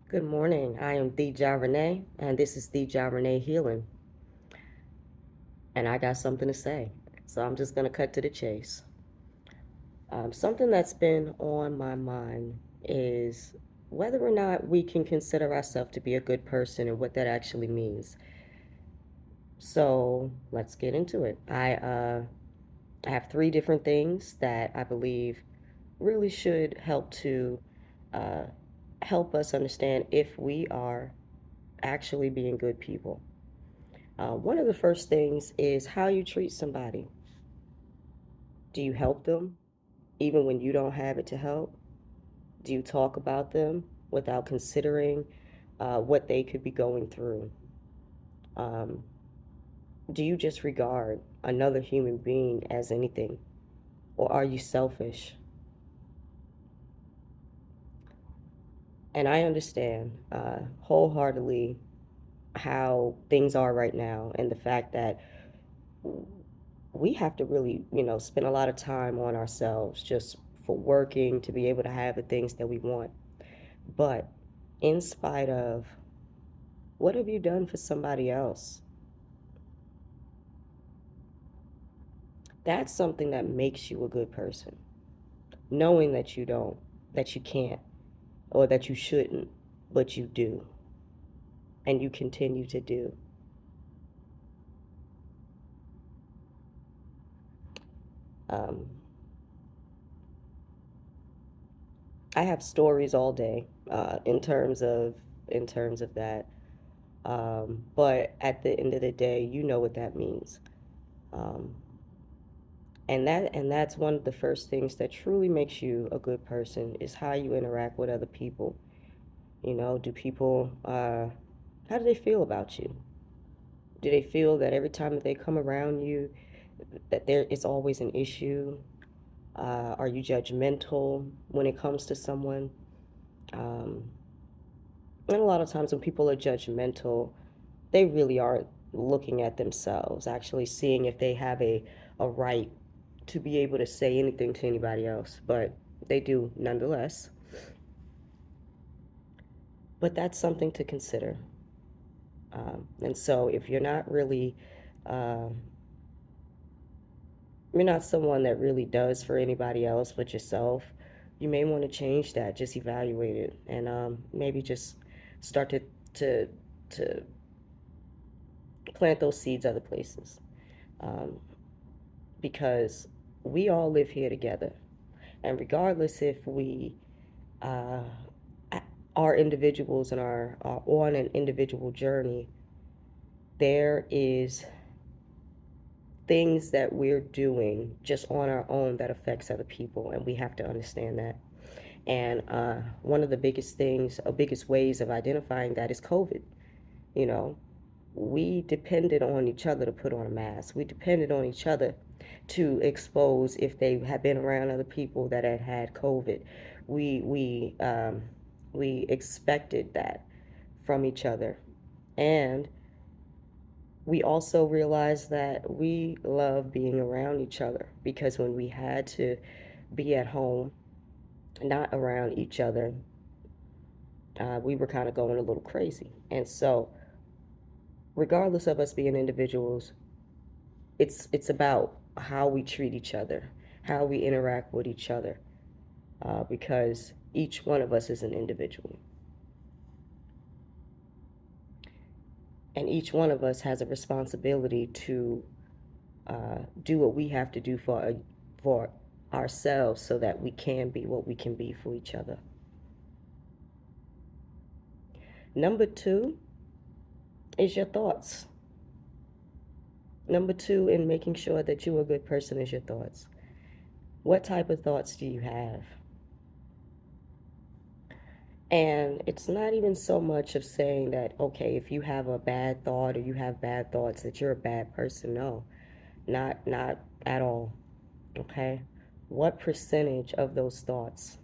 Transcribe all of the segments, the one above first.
Good morning. I am the Ja Renee, and this is the Ja Renee Healing. And I got something to say. So I'm just going to cut to the chase. Something that's been on my mind is whether or not we can consider ourselves to be a good person and what that actually means. So let's get into it. I have three different things that I believe really should uh, help us understand if we are actually being good people. One of the first things is how you treat somebody. Do you help them even when you don't have it to help? Do you talk about them without considering what they could be going through? Um, do you just regard another human being as anything? Or are you selfish? And I understand wholeheartedly how things are right now and the fact that we have to really, spend a lot of time on ourselves just for working to be able to have the things that we want. But in spite of, what have you done for somebody else? That's something that makes you a good person. Knowing that you don't, that you can't, or that you shouldn't, but you do, and you continue to do. Um, I have stories all day in terms of that. But at the end of the day, you know what that means. Um, and that's one of the first things that truly makes you a good person is how you interact with other people. Do people how do they feel about you? Do they feel that every time that they come around you that there is always an issue? Are you judgmental when it comes to someone? Um, and a lot of times when people are judgmental, they really aren't looking at themselves, actually seeing if they have a right to be able to say anything to anybody else, but they do nonetheless. But that's something to consider. And so if um, you're not someone that really does for anybody else but yourself, you may want to change that. Just evaluate it, and maybe just start to to plant those seeds other places. Um, because we all live here together. And regardless if we uh, are individuals and are on an individual journey, there is things that we're doing just on our own that affects other people, and we have to understand that. And one of the biggest things, or biggest ways of identifying that is COVID. You know, we depended on each other to put on a mask. We depended on each other to expose if they had been around other people that had had COVID. We we um, we expected that from each other, and we also realized that we love being around each other because when we had to be at home, not around each other, we were kind of going a little crazy. And so, regardless of us being individuals, it's about how we treat each other, how we interact with each other, because each one of us is an individual, and each one of us has a responsibility to do what we have to do for ourselves, so that we can be what we can be for each other. Number two is your thoughts. Number two in making sure that you're a good person is your thoughts. What type of thoughts do you have? And it's not even so much of saying that, okay, if you have a bad thought or you have bad thoughts, that you're a bad person. No, not at all. Okay? What percentage of those thoughts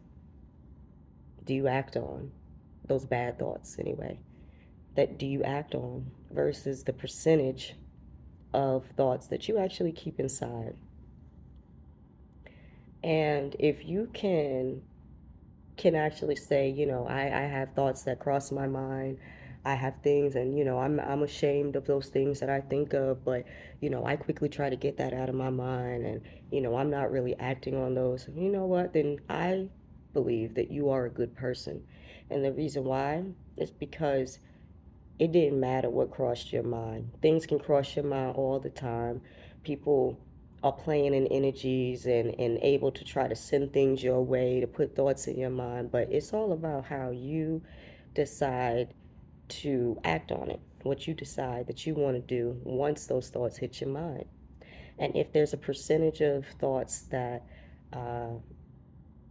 do you act on? Those bad thoughts, anyway. That do you act on versus the percentage of thoughts that you actually keep inside? And if you can can actually say, I have thoughts that cross my mind. I have things, and I'm ashamed of those things that I think of, but I quickly try to get that out of my mind, and I'm not really acting on those. You know what? Then I believe that you are a good person. And the reason why is because it didn't matter what crossed your mind. Things can cross your mind all the time. People are playing in energies and able to try to send things your way, to put thoughts in your mind, but it's all about how you decide to act on it, what you decide that you want to do once those thoughts hit your mind. And if there's a percentage of thoughts that, uh,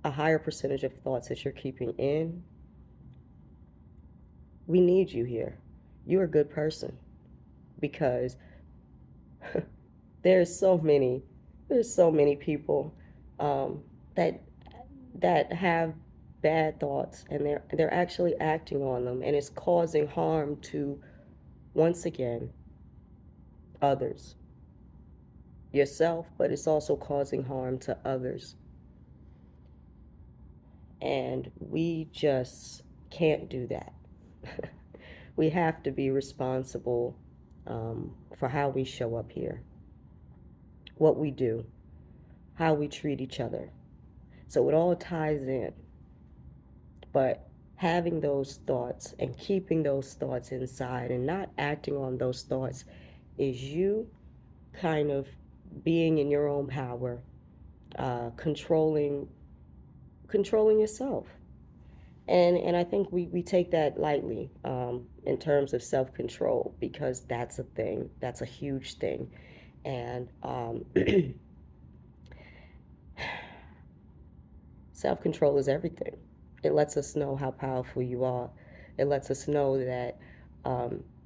a higher percentage of thoughts that you're keeping in, we need you here. You're a good person because there's so many there's so many people um, that have bad thoughts, and they're actually acting on them, and it's causing harm to, once again, others, yourself, but it's also causing harm to others. And we just can't do that. We have to be responsible for how we show up here, what we do, how we treat each other. So it all ties in. But having those thoughts and keeping those thoughts inside and not acting on those thoughts is you kind of being in your own power, controlling yourself. And I think we take that lightly, in terms of self control, because that's a thing, that's a huge thing. And self control is everything. It lets us know how powerful you are. It lets us know that,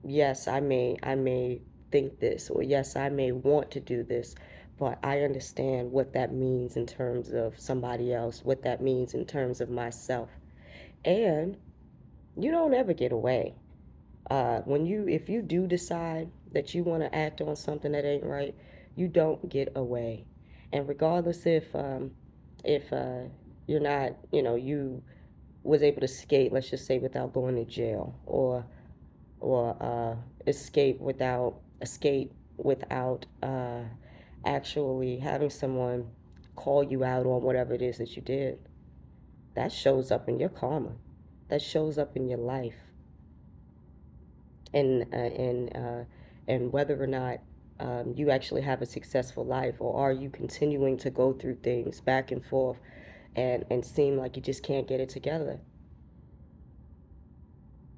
yes, I may think this, or yes, I may want to do this, but I understand what that means in terms of somebody else, what that means in terms of myself. And you don't ever get away. If you do decide that you want to act on something that ain't right, you don't get away. And regardless if you're not, you was able to escape, let's just say, without going to jail, or escape without actually having someone call you out on whatever it is that you did. That shows up in your karma. That shows up in your life, and whether or not you actually have a successful life, or are you continuing to go through things back and forth and seem like you just can't get it together.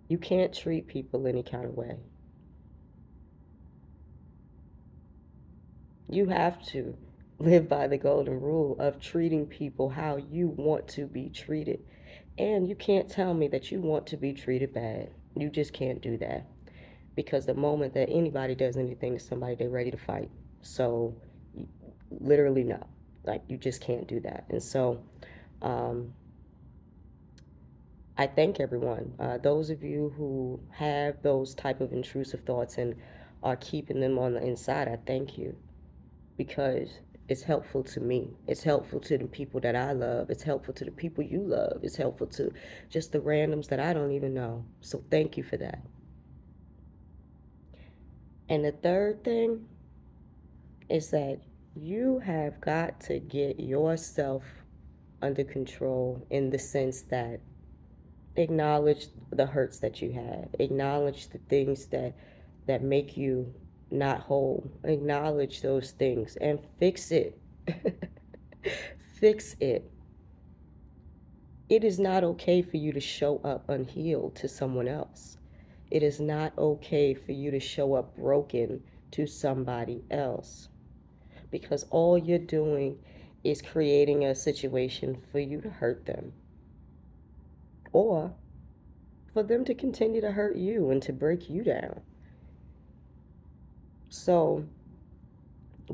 You can't treat people any kind of way. You have to live by the golden rule of treating people how you want to be treated. And you can't tell me that you want to be treated bad. You just can't do that. Because the moment that anybody does anything to somebody, they're ready to fight. So, literally, no. Like, you just can't do that. And so, um, I thank everyone. Those of you who have those type of intrusive thoughts and are keeping them on the inside, I thank you, because it's helpful to me. It's helpful to the people that I love. It's helpful to the people you love. It's helpful to just the randoms that I don't even know. So thank you for that. And the third thing is that you have got to get yourself under control, in the sense that acknowledge the hurts that you have, acknowledge the things that make you not whole, acknowledge those things and fix it. Fix it. It is not okay for you to show up unhealed to someone else. It is not okay for you to show up broken to somebody else, because all you're doing is creating a situation for you to hurt them, or for them to continue to hurt you and to break you down. So,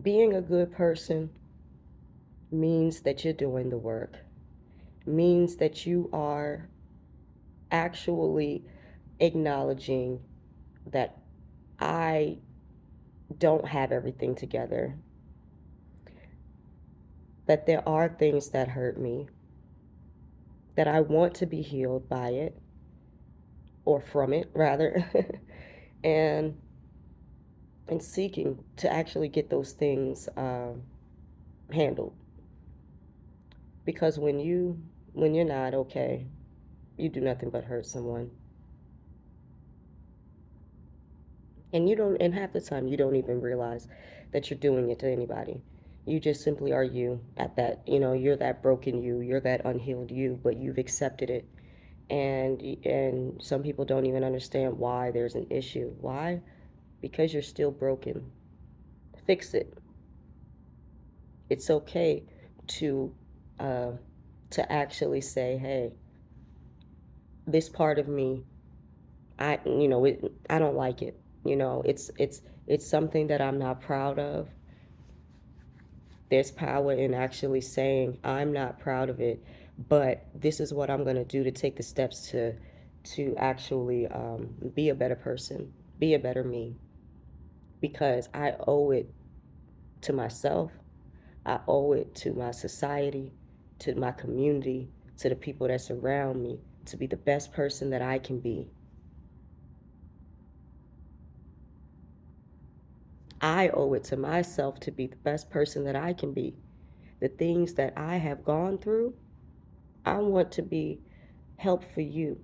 being a good person means that you're doing the work, means that you are actually acknowledging that I don't have everything together, that there are things that hurt me, that I want to be healed by it, or from it rather, and seeking to actually get those things handled. Because when you're not okay, you do nothing but hurt someone. And you don't, and half the time you don't even realize that you're doing it to anybody. You just simply are you at that, you're that broken you, you're that unhealed you, but you've accepted it. And some people don't even understand why there's an issue. Why? Because you're still broken. Fix it. It's okay to uh, actually say, hey, this part of me, I don't like it. It's something that I'm not proud of. There's power in actually saying, I'm not proud of it, but this is what I'm going to do to take the steps to actually be a better person, be a better me, because I owe it to myself. I owe it to my society, to my community, to the people that surround me, to be the best person that I can be. I owe it to myself to be the best person that I can be. The things that I have gone through, I want to be help for you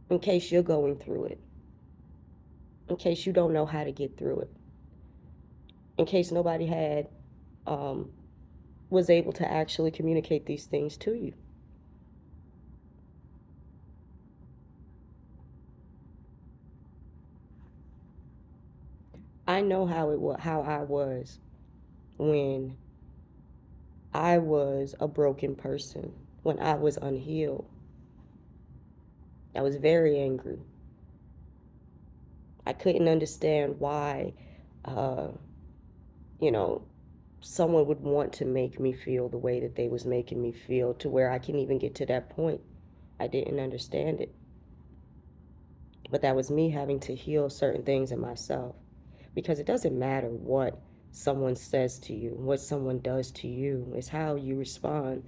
in case you're going through it, in case you don't know how to get through it, in case nobody um, was able to actually communicate these things to you. I know how I was when I was a broken person, when I was unhealed. I was very angry. I couldn't understand why, uh, you know, someone would want to make me feel the way that they was making me feel, to where I can even get to that point. I didn't understand it. But that was me having to heal certain things in myself. Because it doesn't matter what someone says to you, what someone does to you, it's how you respond.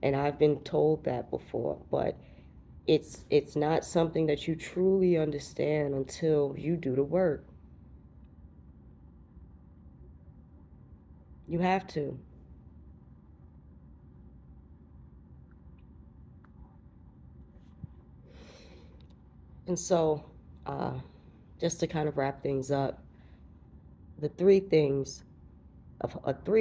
And I've been told that before, but it's not something that you truly understand until you do the work. You have to. And so, uh, just to kind of wrap things up, the three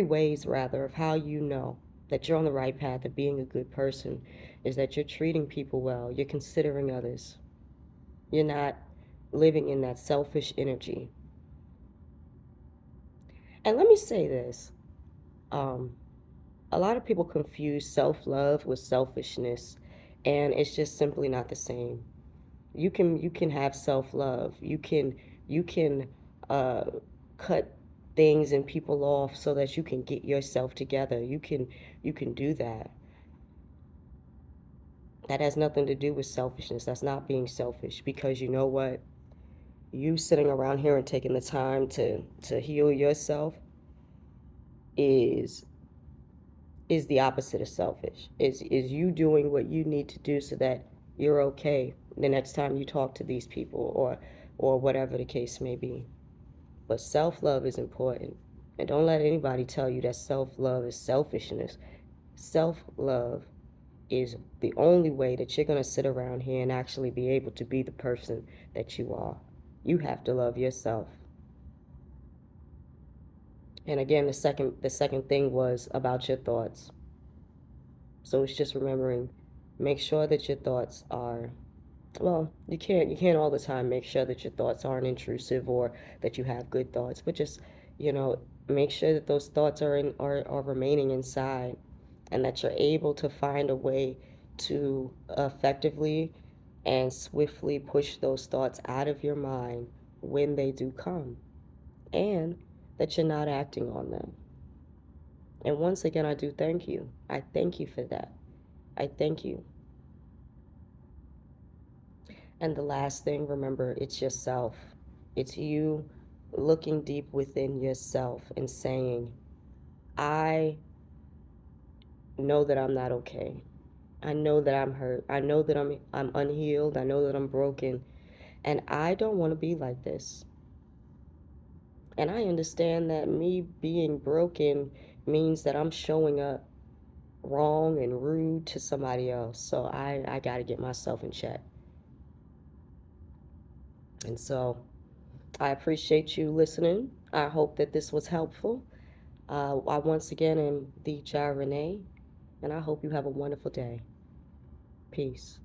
ways rather, of how you know that you're on the right path of being a good person is that you're treating people well, you're considering others, you're not living in that selfish energy. And let me say this, um, a lot of people confuse self-love with selfishness, and it's just simply not the same. You can have self-love. You can uh, cut things and people off so that you can get yourself together. You can do that. That has nothing to do with selfishness. That's not being selfish, because you know what? You sitting around here and taking the time to heal yourself is the opposite of selfish. Is you doing what you need to do so that you're okay the next time you talk to these people, or whatever the case may be. But self-love is important. And don't let anybody tell you that self-love is selfishness. Self-love is the only way that you're going to sit around here and actually be able to be the person that you are. You have to love yourself. And again, the second thing was about your thoughts. So it's just remembering, make sure that your thoughts are, well, you can't all the time make sure that your thoughts aren't intrusive, or that you have good thoughts, but just, you know, make sure that those thoughts are remaining inside, and that you're able to find a way to effectively and swiftly push those thoughts out of your mind when they do come, and that you're not acting on them. And once again, I do thank you. I thank you for that. I thank you. And the last thing, remember, it's yourself. It's you looking deep within yourself and saying, I know that I'm not okay. I know that I'm hurt. I know that I'm unhealed. I know that I'm broken. And I don't want to be like this. And I understand that me being broken means that I'm showing up wrong and rude to somebody else. So I got to get myself in check. And so I appreciate you listening. I hope that this was helpful. I once again am the Ja Renee, and I hope you have a wonderful day. Peace.